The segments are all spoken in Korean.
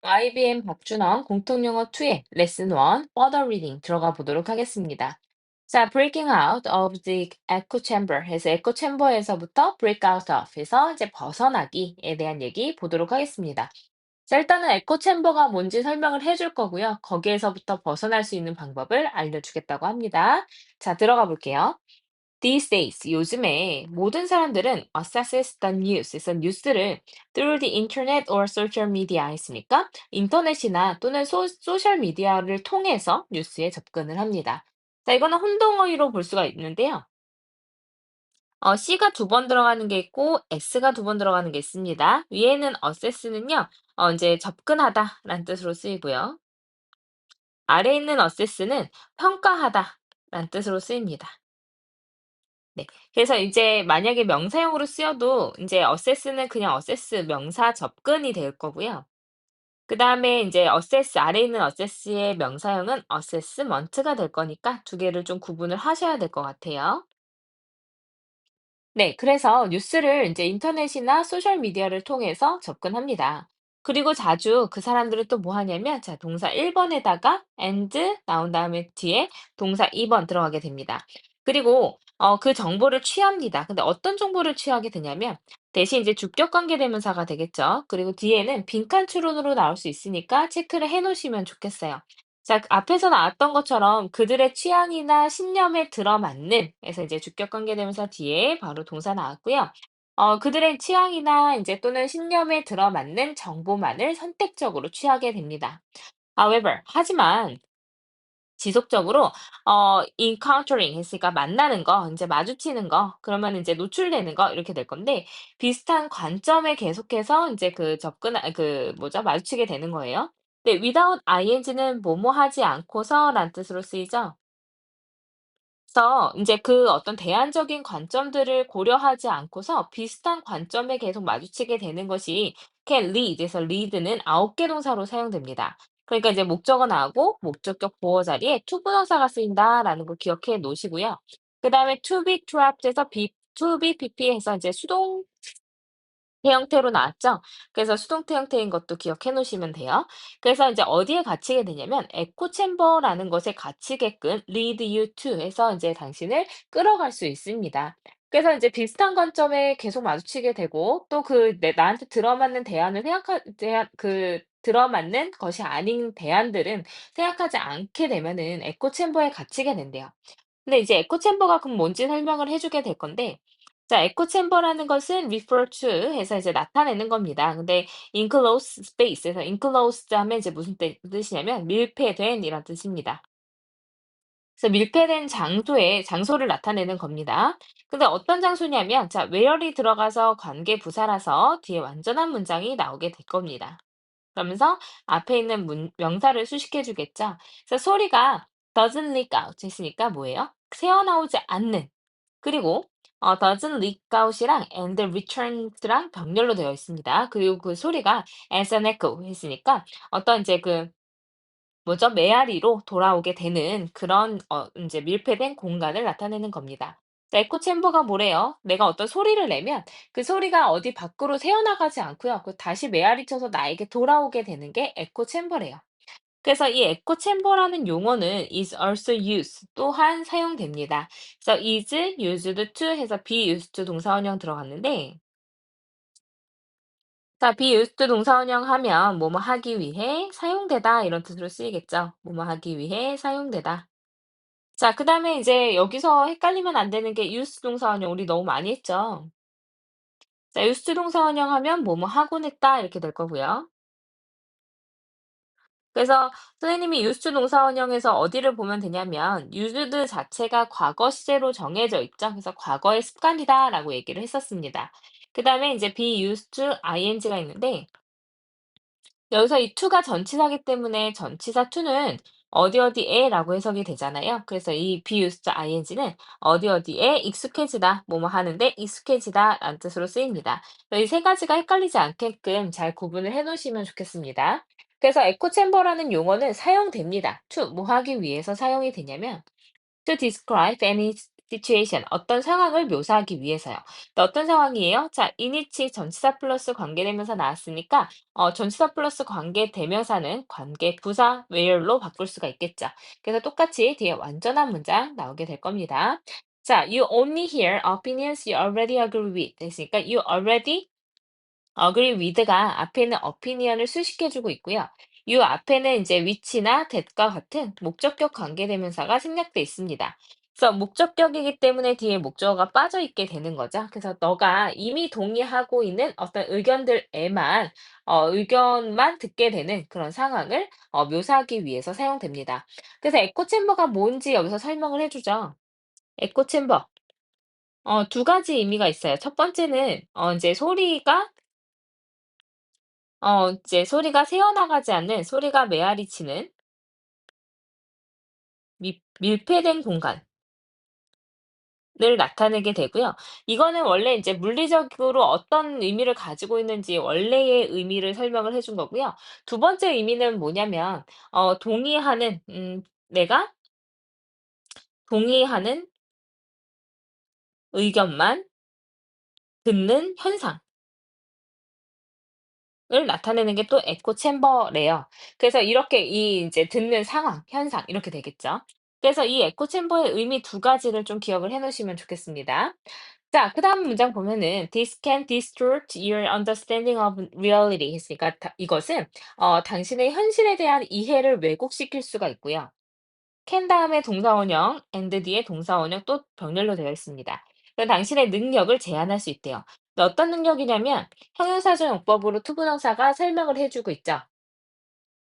IBM 박준원 공통영어 2의 레슨 1 Further Reading 들어가 보도록 하겠습니다. 자, Breaking out of the echo chamber 해서 echo chamber에서부터 break out of 해서 이제 벗어나기에 대한 얘기 보도록 하겠습니다. 자, 일단은 에코 챔버가 뭔지 설명을 해줄 거고요. 거기에서부터 벗어날 수 있는 방법을 알려주겠다고 합니다. 자, 들어가 볼게요. These days, 요즘에 모든 사람들은 accesses the news, 그래서 뉴스를 through the internet or social media 했으니까 인터넷이나 또는 소셜 미디어를 통해서 뉴스에 접근을 합니다. 자, 이거는 혼동어휘로 볼 수가 있는데요. C가 두 번 들어가는 게 있고 S가 두 번 들어가는 게 있습니다. 위에는 access는요, 이제 접근하다라는 뜻으로 쓰이고요. 아래에 있는 assess는 평가하다라는 뜻으로 쓰입니다. 네. 그래서 이제 만약에 명사형으로 쓰여도 이제 assess는 그냥 assess 명사 접근이 될 거고요. 그다음에 이제 assess 아래에 있는 assess의 명사형은 assessment가 될 거니까 두 개를 좀 구분을 하셔야 될 것 같아요. 네, 그래서 뉴스를 이제 인터넷이나 소셜 미디어를 통해서 접근합니다. 그리고 자주 그 사람들은 또 뭐 하냐면, 자, 동사 1번에다가 and 나온 다음에 뒤에 동사 2번 들어가게 됩니다. 그리고 그 정보를 취합니다. 근데 어떤 정보를 취하게 되냐면, 대신 이제 주격 관계 대명사가 되겠죠. 그리고 뒤에는 빈칸 추론으로 나올 수 있으니까 체크를 해 놓으시면 좋겠어요. 자, 그 앞에서 나왔던 것처럼 그들의 취향이나 신념에 들어맞는 에서 이제 주격 관계대명사 뒤에 바로 동사 나왔고요. 그들의 취향이나 이제 또는 신념에 들어맞는 정보만을 선택적으로 취하게 됩니다. However, 하지만 지속적으로 encountering 했으니까 만나는 거, 이제 마주치는 거, 그러면 이제 노출되는 거 이렇게 될 건데 비슷한 관점에 계속해서 이제 그 접근 그 뭐죠? 마주치게 되는 거예요. 네, without ing는 뭐뭐 하지 않고서라는 뜻으로 쓰이죠. 그래서 인제 그 어떤 대안적인 관점들을 고려하지 않고서 비슷한 관점에 계속 마주치게 되는 것이 can lead에서 lead는 9개 동사로 사용됩니다. 그러니까 이제 목적어 나오고 목적격 보어 자리에 to 부정사가 쓰인다라는 거 기억해 놓으시고요. 그다음에 to be trapped에서 to be pp해서 이제 수동 형태로 나왔죠? 그래서 수동태 형태인 것도 기억해 놓으시면 돼요. 그래서 이제 어디에 갇히게 되냐면 에코 챔버라는 것에 갇히게끔 lead you to 해서 이제 당신을 끌어갈 수 있습니다. 그래서 이제 비슷한 관점에 계속 마주치게 되고 또 그 나한테 들어맞는 대안을 들어맞는 것이 아닌 대안들은 생각하지 않게 되면은 에코 챔버에 갇히게 된대요. 근데 이제 에코 챔버가 그럼 뭔지 설명을 해 주게 될 건데, 자, 에코 챔버라는 것은 refer to 해서 이제 나타내는 겁니다. 근데 enclosed space에서 enclosed 하면 이제 무슨 뜻이냐면 밀폐된 이란 뜻입니다. 그래서 밀폐된 장소를 나타내는 겁니다. 근데 어떤 장소냐면, 자, where이 들어가서 관계 부사라서 뒤에 완전한 문장이 나오게 될 겁니다. 그러면서 앞에 있는 명사를 수식해 주겠죠. 그래서 소리가 doesn't leak out 했으니까 뭐예요? 새어나오지 않는. 그리고 doesn't leak out이랑 and returns랑 병렬로 되어 있습니다. 그리고 그 소리가 as an echo 했으니까 어떤 이제 그 뭐죠? 메아리로 돌아오게 되는 그런 인제 밀폐된 공간을 나타내는 겁니다. 자, 에코 챔버가 뭐래요? 내가 어떤 소리를 내면 그 소리가 어디 밖으로 새어나가지 않고요. 그 다시 메아리 쳐서 나에게 돌아오게 되는 게 에코 챔버래요. 그래서 이 에코 챔버라는 용어는 is also used 또한 사용됩니다. 그래서 is used to 해서 be used to 동사원형 들어갔는데, 자, be used 동사원형 하면 뭐뭐 하기 위해 사용되다 이런 뜻으로 쓰이겠죠. 뭐뭐 하기 위해 사용되다. 자, 그다음에 이제 여기서 헷갈리면 안 되는 게 use 동사원형 우리 너무 많이 했죠. 자, use 동사원형 하면 뭐뭐 하곤 했다 이렇게 될 거고요. 그래서 선생님이 used 동사원형에서 어디를 보면 되냐면 used 자체가 과거 시제로 정해져 있죠. 그래서 과거의 습관이다라고 얘기를 했었습니다. 그다음에 이제 be used to ing가 있는데 여기서 이 to가 전치사기 때문에 전치사 to는 어디 어디에라고 해석이 되잖아요. 그래서 이 be used ing는 어디 어디에 익숙해지다, 뭐뭐 하는데 익숙해지다라는 뜻으로 쓰입니다. 이 세 가지가 헷갈리지 않게끔 잘 구분을 해 놓으시면 좋겠습니다. 그래서 에코 챔버라는 용어는 사용됩니다. to 뭐 하기 위해서 사용이 되냐면 to describe any situation, 어떤 상황을 묘사하기 위해서요. 또 어떤 상황이에요? 자, 인이치 전치사 플러스 관계대명사 나왔으니까 전치사 플러스 관계대명사는 관계 부사 where로 바꿀 수가 있겠죠. 그래서 똑같이 뒤에 완전한 문장 나오게 될 겁니다. 자, you only hear opinions you already agree with. 됐으니까 you already agree with가 앞에는 opinion을 수식해주고 있고요. 이 앞에는 이제 which나 that과 같은 목적격 관계대명사가 생략돼 있습니다. 그래서 목적격이기 때문에 뒤에 목적어가 빠져 있게 되는 거죠. 그래서 너가 이미 동의하고 있는 어떤 의견들에만 의견만 듣게 되는 그런 상황을 묘사하기 위해서 사용됩니다. 그래서 에코 챔버가 뭔지 여기서 설명을 해주죠. 에코 챔버. 두 가지 의미가 있어요. 첫 번째는 이제 이제 소리가 새어나가지 않는 소리가 메아리치는 밀폐된 공간을 나타내게 되고요. 이거는 원래 이제 물리적으로 어떤 의미를 가지고 있는지 원래의 의미를 설명을 해준 거고요. 두 번째 의미는 뭐냐면 동의하는 내가 동의하는 의견만 듣는 현상을 나타내는 게 또 에코 챔버래요. 그래서 이렇게 이 이제 듣는 상황, 현상 이렇게 되겠죠. 그래서 이 에코 챔버의 의미 두 가지를 좀 기억을 해 놓으시면 좋겠습니다. 자, 그다음 문장 보면은 "This can distort your understanding of reality." 했으니까 이것은 당신의 현실에 대한 이해를 왜곡시킬 수가 있고요. can 다음에 동사원형, and 뒤에 동사원형 또 병렬로 되어 있습니다. 그럼 당신의 능력을 제한할 수 있대요. 근데 어떤 능력이냐면 형용사적 용법으로 투부정사가 설명을 해주고 있죠.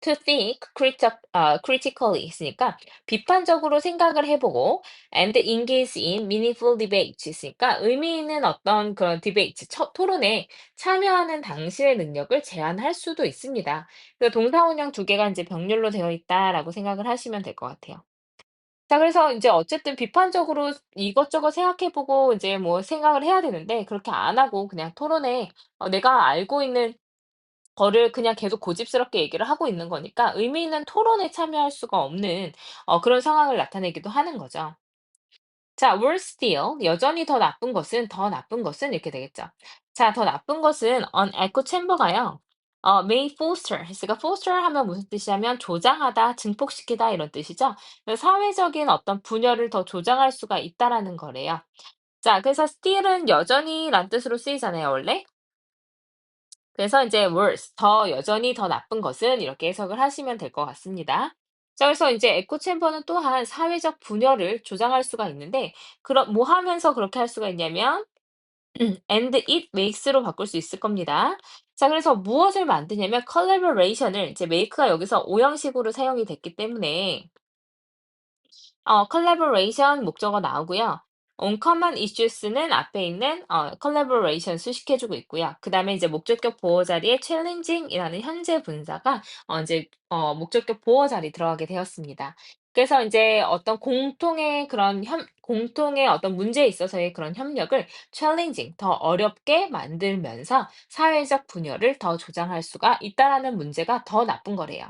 To think critically 했으니까 비판적으로 생각을 해보고 and engage in meaningful debates 했으니까 의미 있는 어떤 그런 디베이트, 토론에 참여하는 당신의 능력을 제한할 수도 있습니다. 그래서 동사원형 두 개가 이제 병렬로 되어 있다라고 생각을 하시면 될 것 같아요. 자, 그래서 이제 어쨌든 비판적으로 이것저것 생각해보고 이제 뭐 생각을 해야 되는데 그렇게 안 하고 그냥 토론에 내가 알고 있는 거를 그냥 계속 고집스럽게 얘기를 하고 있는 거니까 의미 있는 토론에 참여할 수가 없는 그런 상황을 나타내기도 하는 거죠. 자, worse still, 여전히 더 나쁜 것은 이렇게 되겠죠. 자, 더 나쁜 것은 on echo chamber가요. may foster 했으니까 foster 하면 무슨 뜻이냐면 조장하다, 증폭시키다 이런 뜻이죠. 그래서 사회적인 어떤 분열을 더 조장할 수가 있다라는 거래요. 자, 그래서 still은 여전히란 뜻으로 쓰이잖아요, 원래. 그래서 이제 worse, 여전히 더 나쁜 것은 이렇게 해석을 하시면 될 것 같습니다. 자, 그래서 이제 에코 챔버는 또한 사회적 분열을 조장할 수가 있는데, 뭐 하면서 그렇게 할 수가 있냐면, and it makes로 바꿀 수 있을 겁니다. 자, 그래서 무엇을 만드냐면, collaboration을 이제 make가 여기서 오형식으로 사용이 됐기 때문에, collaboration 목적어 나오고요. uncommon issues는 앞에 있는 collaboration 수식해 주고 있고요. 그다음에 이제 목적격 보호 자리에 challenging이라는 현재 분사가 이제 목적격 보호 자리 들어가게 되었습니다. 그래서 이제 어떤 공통의 어떤 문제에 있어서의 그런 협력을 challenging, 더 어렵게 만들면서 사회적 분열을 더 조장할 수가 있다라는 문제가 더 나쁜 거래요.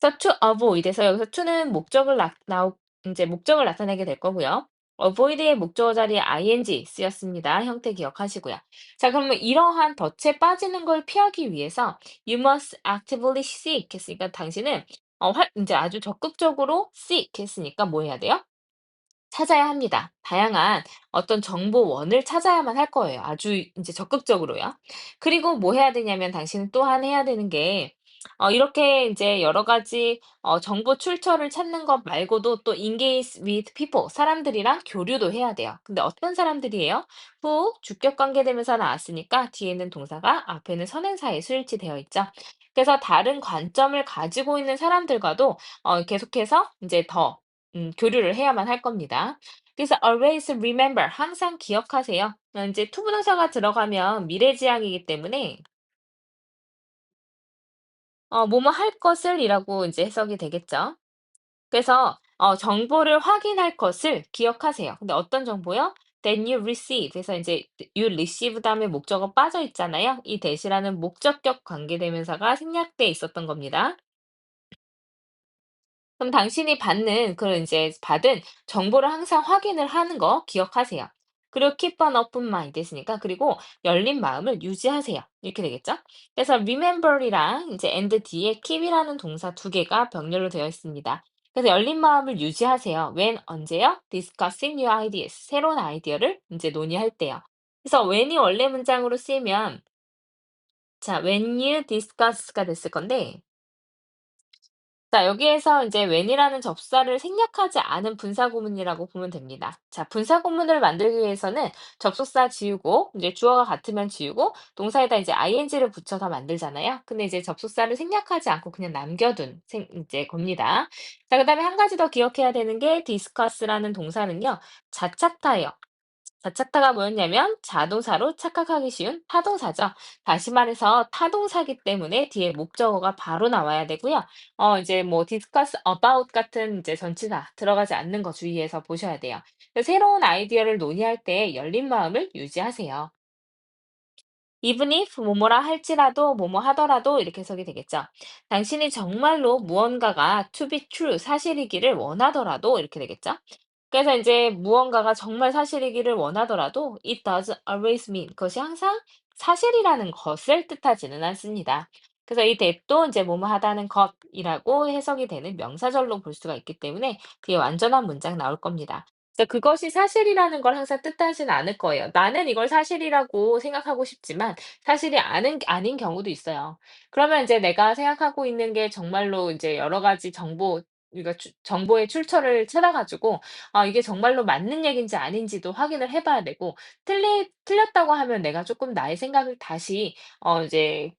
그래서 to avoid에서 여기서 to는 목적을 나타내게 될 거고요. avoid의 목적어 자리에 ing 쓰였습니다. 형태 기억하시고요. 자, 그러면 이러한 덫에 빠지는 걸 피하기 위해서 you must actively seek 했으니까 당신은 이제 아주 적극적으로 seek 했으니까 뭐 해야 돼요? 찾아야 합니다. 다양한 어떤 정보원을 찾아야만 할 거예요. 아주 이제 적극적으로요. 그리고 뭐 해야 되냐면 당신은 또한 해야 되는 게 이렇게 이제 여러 가지 정보 출처를 찾는 것 말고도 또 engage with people, 사람들이랑 교류도 해야 돼요. 근데 어떤 사람들이에요? who, 주격 관계대명사 나왔으니까 뒤에 있는 동사가 앞에는 선행사에 수일치되어 있죠. 그래서 다른 관점을 가지고 있는 사람들과도 계속해서 이제 더 교류를 해야만 할 겁니다. 그래서 always remember, 항상 기억하세요. 이제 투부정사가 들어가면 미래지향이기 때문에 뭐뭐 할 것을이라고 이제 해석이 되겠죠. 그래서 정보를 확인할 것을 기억하세요. 근데 어떤 정보요? That you receive. 그래서 이제 you receive 다음에 목적어 빠져 있잖아요. 이 that이라는 목적격 관계대명사가 생략돼 있었던 겁니다. 그럼 당신이 받는 그런 이제 받은 정보를 항상 확인을 하는 거 기억하세요. 그리고 keep an open mind 했으니까 그리고 열린 마음을 유지하세요. 이렇게 되겠죠? 그래서 remember이랑 이제 and 뒤에 keep이라는 동사 두 개가 병렬로 되어 있습니다. 그래서 열린 마음을 유지하세요. when 언제요? discussing new ideas. 새로운 아이디어를 이제 논의할 때요. 그래서 when이 원래 문장으로 쓰이면 자, when you discuss가 됐을 건데 자, 여기에서 이제 when이라는 접사를 생략하지 않은 분사구문이라고 보면 됩니다. 자, 분사구문을 만들기 위해서는 접속사 지우고, 이제 주어가 같으면 지우고, 동사에다 이제 ing를 붙여서 만들잖아요. 근데 이제 접속사를 생략하지 않고 그냥 남겨둔 이제 겁니다. 자, 그 다음에 한 가지 더 기억해야 되는 게 discuss라는 동사는요, 자착타예요. 자착타가 뭐였냐면 자동사로 착각하기 쉬운 타동사죠. 다시 말해서 타동사기 때문에 뒤에 목적어가 바로 나와야 되고요. 이제 뭐 discuss about 같은 이제 전치사 들어가지 않는 거 주의해서 보셔야 돼요. 새로운 아이디어를 논의할 때 열린 마음을 유지하세요. even if 뭐뭐라 할지라도 뭐뭐 하더라도 이렇게 해석이 되겠죠. 당신이 정말로 무언가가 to be true 사실이기를 원하더라도 이렇게 되겠죠. 그래서 이제 무언가가 정말 사실이기를 원하더라도 it does always mean 그것이 항상 사실이라는 것을 뜻하지는 않습니다. 그래서 이 that도 이제 뭐뭐 하다는 것이라고 해석이 되는 명사절로 볼 수가 있기 때문에 그게 완전한 문장 나올 겁니다. 그래서 그것이 사실이라는 걸 항상 뜻하지는 않을 거예요. 나는 이걸 사실이라고 생각하고 싶지만 사실이 아닌 경우도 있어요. 그러면 이제 내가 생각하고 있는 게 정말로 이제 여러 가지 그러니까 정보의 출처를 찾아 가지고 이게 정말로 맞는 얘기인지 아닌지도 확인을 해 봐야 되고 틀렸다고 하면 내가 조금 나의 생각을 다시 이제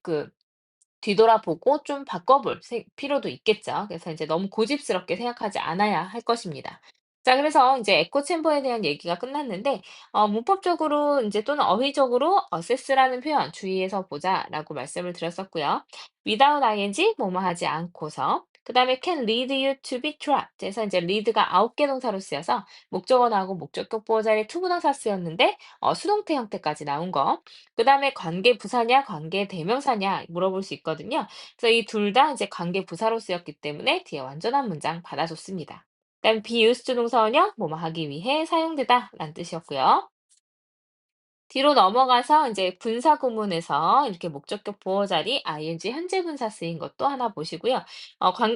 뒤돌아보고 좀 바꿔볼 필요도 있겠죠. 그래서 이제 너무 고집스럽게 생각하지 않아야 할 것입니다. 자, 그래서 이제 에코 챔버에 대한 얘기가 끝났는데, 문법적으로 이제 또는 어휘적으로 assess라는 표현 주의해서 보자라고 말씀을 드렸었고요. without ing 뭐뭐 하지 않고서, 그 다음에 can lead you to be trapped. 그래서 이제 lead가 9개 동사로 쓰여서 목적어 나오고 목적격 보호 자리에 투부정사 쓰였는데, 수동태 형태까지 나온 거. 그다음에 관계 부사냐 관계 대명사냐 물어볼 수 있거든요. 그래서 이 둘 다 이제 관계 부사로 쓰였기 때문에 뒤에 완전한 문장 받아줬습니다. 그다음에 be used 동사원형 뭐뭐 하기 위해 사용되다라는 뜻이었고요. 뒤로 넘어가서 이제 분사 구문에서 이렇게 목적격 보호 자리 ing 현재 분사 쓰인 것도 하나 보시고요.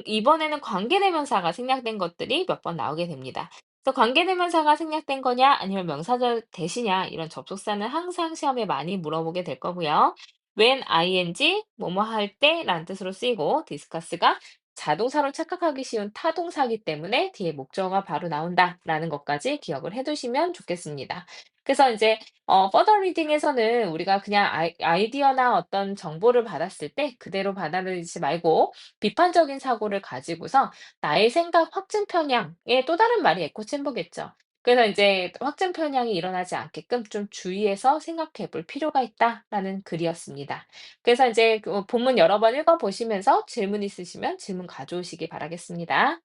이번에는 관계대명사가 생략된 것들이 몇 번 나오게 됩니다. 그래서 관계대명사가 생략된 거냐 아니면 명사절 대시냐 이런 접속사는 항상 시험에 많이 물어보게 될 거고요. when ing 뭐뭐 할 때라는 뜻으로 쓰이고 discuss가 자동사로 착각하기 쉬운 타동사기 때문에 뒤에 목적어가 바로 나온다라는 것까지 기억을 해두시면 좋겠습니다. 그래서 이제 further reading에서는 우리가 그냥 아이디어나 어떤 정보를 받았을 때 그대로 받아들이지 말고 비판적인 사고를 가지고서 나의 생각 확증 편향의 또 다른 말이 에코 챔버겠죠. 그래서 이제 확증 편향이 일어나지 않게끔 좀 주의해서 생각해 볼 필요가 있다라는 글이었습니다. 그래서 이제 본문 여러 번 읽어 보시면서 질문 있으시면 질문 가져오시기 바라겠습니다.